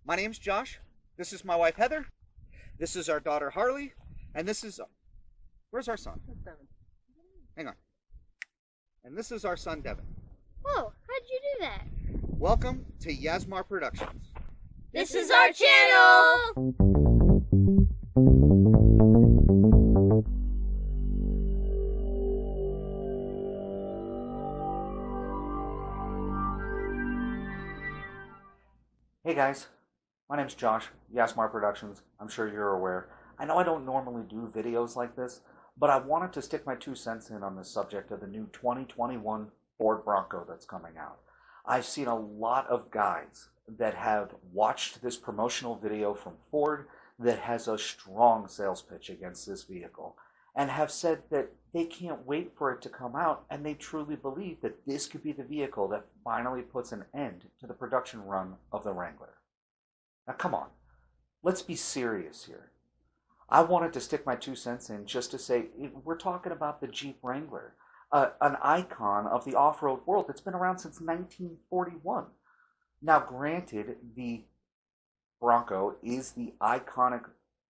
My name's Josh. This is my wife Heather. This is our daughter Harley. And this is, where's our son? Devin. Hang on. And this is our son Devin. Whoa, how'd you do that? Welcome to YASMAR Productions. This is our channel! Hey guys, my name's Josh, YASMAR Productions. I'm sure you're aware. I know I don't normally do videos like this, but I wanted to stick my 2 cents in on the subject of the new 2021 Ford Bronco that's coming out. I've seen a lot of guys that have watched this promotional video from Ford that has a strong sales pitch against this vehicle and have said that they can't wait for it to come out, and they truly believe that this could be the vehicle that finally puts an end to the production run of the Wrangler. Now come on, let's be serious here. I wanted to stick my 2 cents in just to say we're talking about the Jeep Wrangler, an icon of the off-road world that's been around since 1941. Now granted, the Bronco is the iconic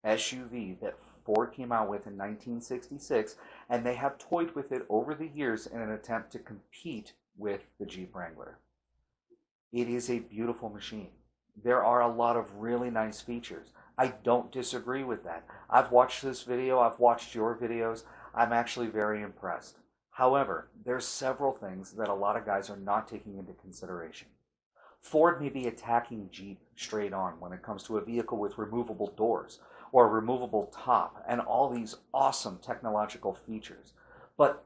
SUV that Ford came out with in 1966, and they have toyed with it over the years in an attempt to compete with the Jeep Wrangler. It is a beautiful machine. There are a lot of really nice features. I don't disagree with that. I've watched this video, I've watched your videos. I'm actually very impressed. However, there's several things that a lot of guys are not taking into consideration. Ford may be attacking Jeep straight on when it comes to a vehicle with removable doors or a removable top and all these awesome technological features. But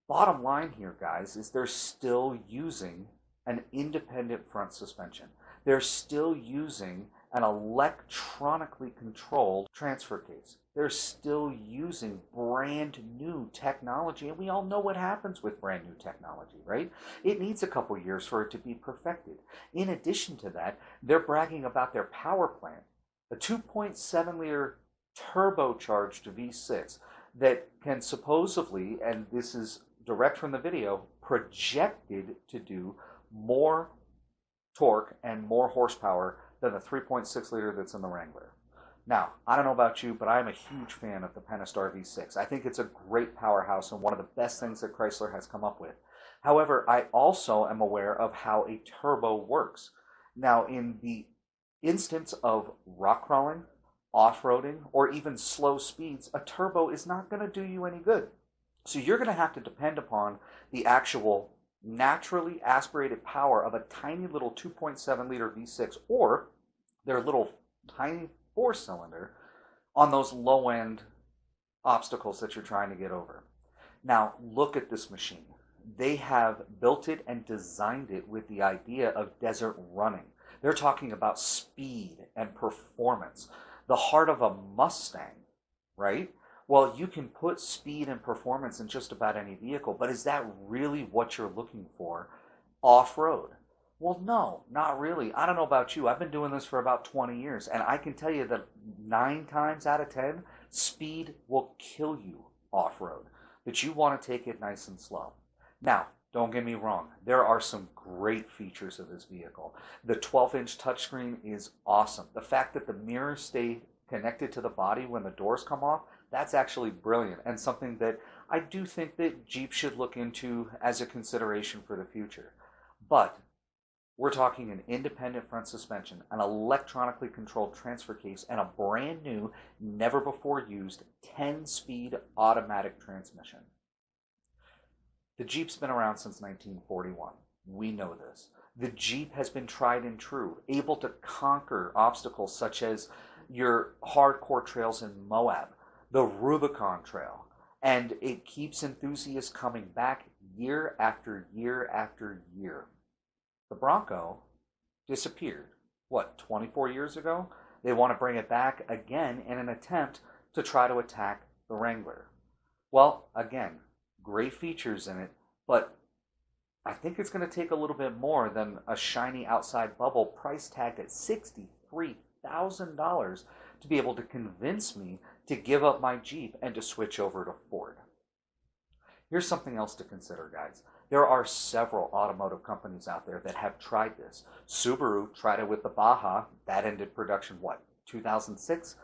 bottom line here, guys, is they're still using an independent front suspension. They're still using an electronically controlled transfer case. They're still using brand new technology, and we all know what happens with brand new technology, right? It needs a couple years for it to be perfected. In addition to that, they're bragging about their power plant, a 2.7-liter turbocharged V6 that can supposedly, and this is direct from the video, projected to do more torque and more horsepower than the 3.6-liter that's in the Wrangler. Now, I don't know about you, but I'm a huge fan of the Pentastar V6. I think it's a great powerhouse and one of the best things that Chrysler has come up with. However, I also am aware of how a turbo works. Now, in the instance of rock crawling, off-roading, or even slow speeds, a turbo is not going to do you any good. So you're going to have to depend upon the actual naturally aspirated power of a tiny little 2.7-liter V6 or their little tiny 4-cylinder on those low-end obstacles that you're trying to get over. Now, look at this machine. They have built it and designed it with the idea of desert running. They're talking about speed and performance. The heart of a Mustang, right? Well, you can put speed and performance in just about any vehicle, but is that really what you're looking for off-road? Well, no, not really. I don't know about you. I've been doing this for about 20 years, and I can tell you that 9 times out of 10, speed will kill you off-road, but you want to take it nice and slow. Now, don't get me wrong. There are some great features of this vehicle. The 12-inch touchscreen is awesome. The fact that the mirrors stay connected to the body when the doors come off, that's actually brilliant and something that I do think that Jeep should look into as a consideration for the future. But we're talking an independent front suspension, an electronically controlled transfer case, and a brand new, never before used 10-speed automatic transmission. The Jeep's been around since 1941. We know this. The Jeep has been tried and true, able to conquer obstacles such as your hardcore trails in Moab, the Rubicon Trail, and it keeps enthusiasts coming back year after year after year. The Bronco disappeared, 24 years ago? They want to bring it back again in an attempt to try to attack the Wrangler. Well, again, great features in it, but I think it's going to take a little bit more than a shiny outside bubble price tagged at $63,000 to be able to convince me to give up my Jeep and to switch over to Ford. Here's something else to consider, guys. There are several automotive companies out there that have tried this. Subaru tried it with the Baja. That ended production, what, 2006?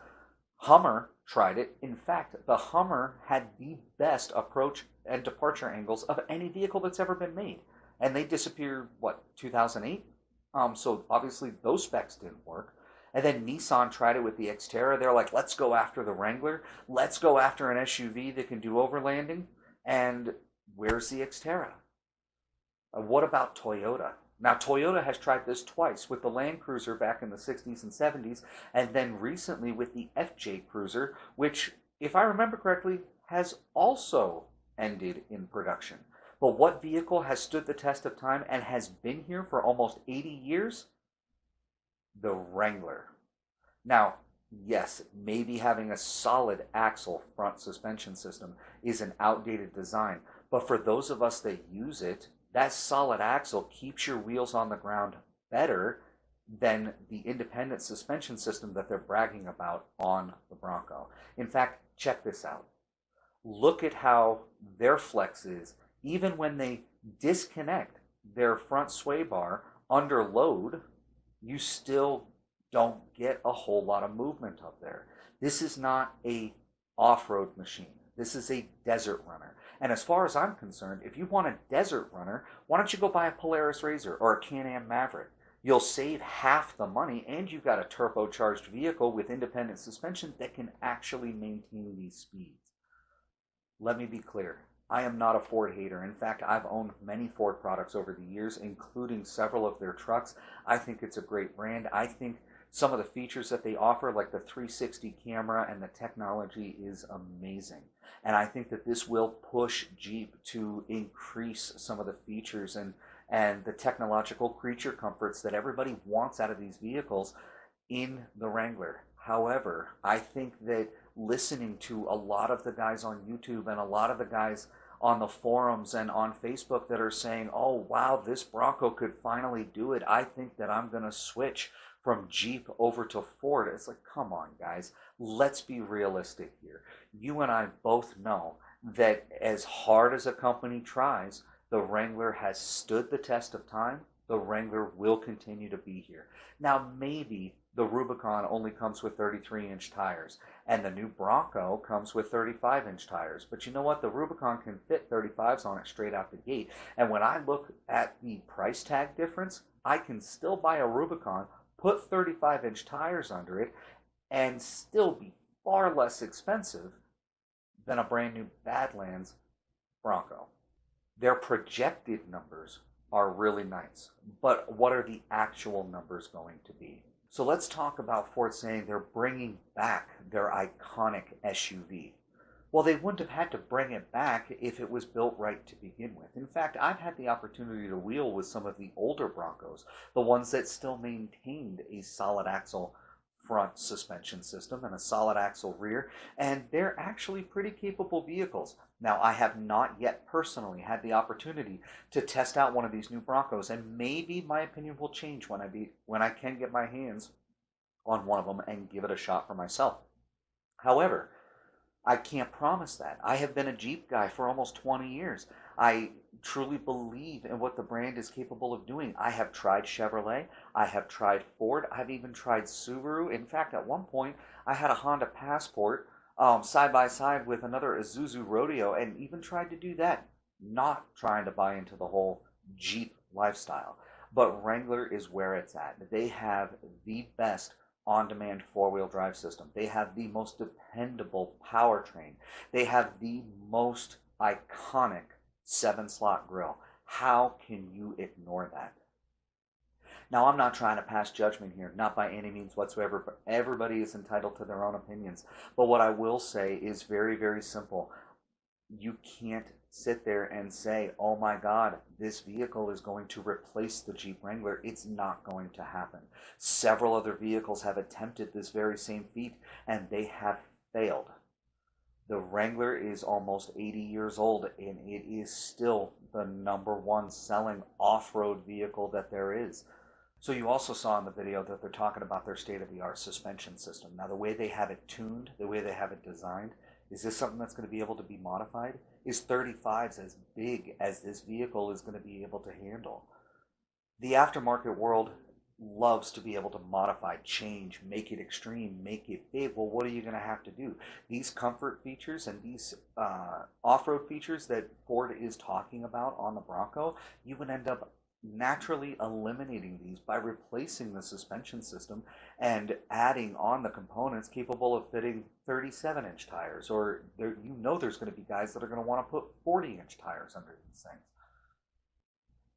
Hummer tried it. In fact, the Hummer had the best approach and departure angles of any vehicle that's ever been made. And they disappeared, what, 2008? So obviously those specs didn't work. And then Nissan tried it with the Xterra. They're like, let's go after the Wrangler. Let's go after an SUV that can do overlanding. And where's the Xterra? What about Toyota? Now, Toyota has tried this twice with the Land Cruiser back in the 60s and 70s, and then recently with the FJ Cruiser, which, if I remember correctly, has also ended in production. But what vehicle has stood the test of time and has been here for almost 80 years? The Wrangler. Now, yes, maybe having a solid axle front suspension system is an outdated design, but for those of us that use it, that solid axle keeps your wheels on the ground better than the independent suspension system that they're bragging about on the Bronco. In fact, check this out. Look at how their flex is, even when they disconnect their front sway bar under load, you still don't get a whole lot of movement up there. This is not a off-road machine. This is a desert runner. And as far as I'm concerned, if you want a desert runner, why don't you go buy a Polaris RZR or a Cann-am Maverick? You'll save half the money, and you've got a turbocharged vehicle with independent suspension that can actually maintain these speeds. Let me be clear. I am not a Ford hater. In fact, I've owned many Ford products over the years, including several of their trucks. I think it's a great brand. I think some of the features that they offer, like the 360 camera and the technology, is amazing. And I think that this will push Jeep to increase some of the features and the technological creature comforts that everybody wants out of these vehicles in the Wrangler. However, I think that listening to a lot of the guys on YouTube and a lot of the guys on the forums and on Facebook that are saying, oh, wow, this Bronco could finally do it, I think that I'm going to switch from Jeep over to Ford. It's like, come on, guys, let's be realistic here. You and I both know that as hard as a company tries, the Wrangler has stood the test of time. The Wrangler will continue to be here. Now, maybe the Rubicon only comes with 33-inch tires, and the new Bronco comes with 35-inch tires. But you know what? The Rubicon can fit 35s on it straight out the gate. And when I look at the price tag difference, I can still buy a Rubicon, put 35-inch tires under it, and still be far less expensive than a brand new Badlands Bronco. Their projected numbers are really nice, but what are the actual numbers going to be? So let's talk about Ford saying they're bringing back their iconic SUV. Well, they wouldn't have had to bring it back if it was built right to begin with. In fact, I've had the opportunity to wheel with some of the older Broncos, the ones that still maintained a solid axle front suspension system and a solid axle rear, and they're actually pretty capable vehicles. Now, I have not yet personally had the opportunity to test out one of these new Broncos, and maybe my opinion will change when I can get my hands on one of them and give it a shot for myself. However, I can't promise that. I have been a Jeep guy for almost 20 years. I truly believe in what the brand is capable of doing. I have tried Chevrolet. I have tried Ford. I've even tried Subaru. In fact, at one point, I had a Honda Passport side by side with another Isuzu Rodeo, and even tried to do that, not trying to buy into the whole Jeep lifestyle. But Wrangler is where it's at. They have the best on-demand four-wheel drive system. They have the most dependable powertrain. They have the most iconic 7-slot grille. How can you ignore that? Now, I'm not trying to pass judgment here, not by any means whatsoever, but everybody is entitled to their own opinions. But what I will say is very, very simple. You can't sit there and say, oh my God, this vehicle is going to replace the Jeep Wrangler. It's not going to happen. Several other vehicles have attempted this very same feat, and they have failed. The Wrangler is almost 80 years old, and it is still the #1 selling off-road vehicle that there is. So you also saw in the video that they're talking about their state-of-the-art suspension system. Now, the way they have it tuned, the way they have it designed, Is this something that's going to be able to be modified? Is 35s as big as this vehicle is going to be able to handle? The aftermarket world loves to be able to modify, change, make it extreme, make it big. Well, what are you going to have to do? These comfort features and these off-road features that Ford is talking about on the Bronco, you would end up naturally eliminating these by replacing the suspension system and adding on the components capable of fitting 37-inch tires. Or there's going to be guys that are going to want to put 40-inch tires under these things.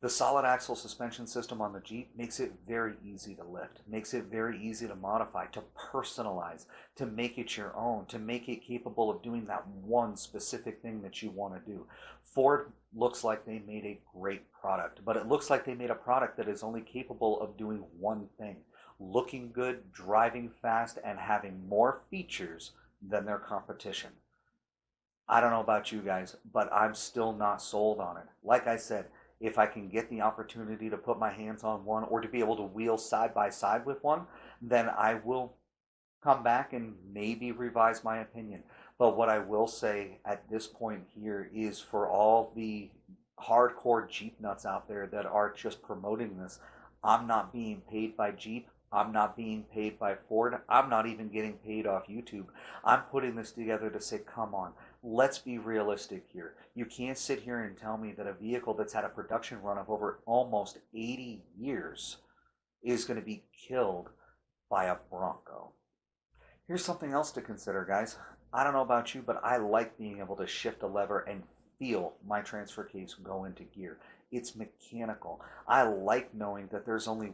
The solid axle suspension system on the Jeep makes it very easy to lift, makes it very easy to modify, to personalize, to make it your own, to make it capable of doing that one specific thing that you want to do. Ford looks like they made a great product, but it looks like they made a product that is only capable of doing one thing: looking good, driving fast, and having more features than their competition. I don't know about you guys, but I'm still not sold on it. Like I said, if I can get the opportunity to put my hands on one or to be able to wheel side by side with one, then I will come back and maybe revise my opinion. But what I will say at this point here is, for all the hardcore Jeep nuts out there that are just promoting this, I'm not being paid by Jeep. I'm not being paid by Ford. I'm not even getting paid off YouTube. I'm putting this together to say, come on, let's be realistic here. You can't sit here and tell me that a vehicle that's had a production run of over almost 80 years is going to be killed by a Bronco. Here's something else to consider, guys. I don't know about you, but I like being able to shift a lever and feel my transfer case go into gear. It's mechanical. I like knowing that there's only,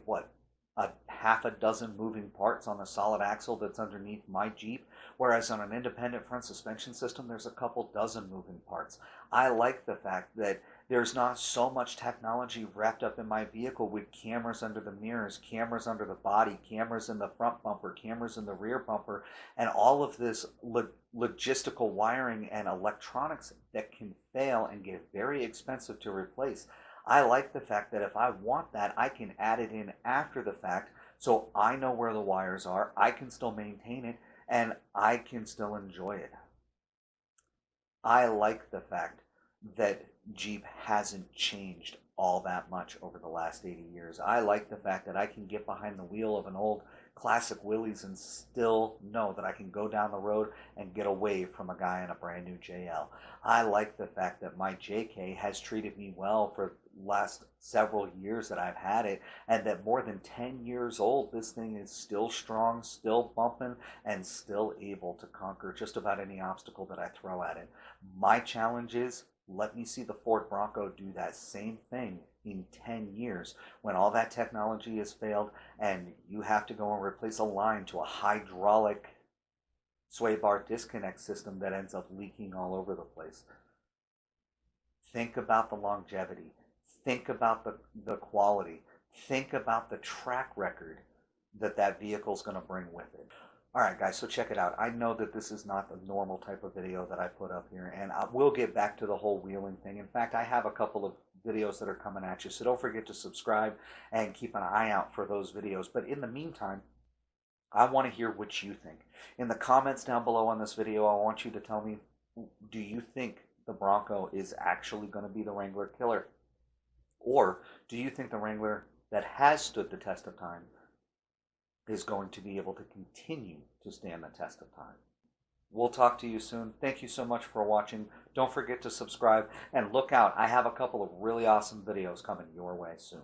a half a dozen moving parts on the solid axle that's underneath my Jeep, whereas on an independent front suspension system, there's a couple dozen moving parts. I like the fact that there's not so much technology wrapped up in my vehicle with cameras under the mirrors, cameras under the body, cameras in the front bumper, cameras in the rear bumper, and all of this logistical wiring and electronics that can fail and get very expensive to replace. I like the fact that if I want that, I can add it in after the fact, so I know where the wires are, I can still maintain it, and I can still enjoy it. I like the fact that Jeep hasn't changed all that much over the last 80 years. I like the fact that I can get behind the wheel of an old classic Willys and still know that I can go down the road and get away from a guy in a brand new JL. I like the fact that my JK has treated me well for the last several years that I've had it, and that more than 10 years old, this thing is still strong, still bumping, and still able to conquer just about any obstacle that I throw at it. My challenge is, let me see the Ford Bronco do that same thing in 10 years when all that technology has failed and you have to go and replace a line to a hydraulic sway bar disconnect system that ends up leaking all over the place. Think about the longevity. Think about the quality. Think about the track record that vehicle is going to bring with it. Alright guys, so check it out. I know that this is not the normal type of video that I put up here, and we'll get back to the whole wheeling thing. In fact, I have a couple of videos that are coming at you, so don't forget to subscribe and keep an eye out for those videos. But in the meantime, I want to hear what you think. In the comments down below on this video, I want you to tell me, do you think the Bronco is actually going to be the Wrangler killer? Or do you think the Wrangler that has stood the test of time is going to be able to continue to stand the test of time? We'll talk to you soon. Thank you so much for watching. Don't forget to subscribe and look out. I have a couple of really awesome videos coming your way soon.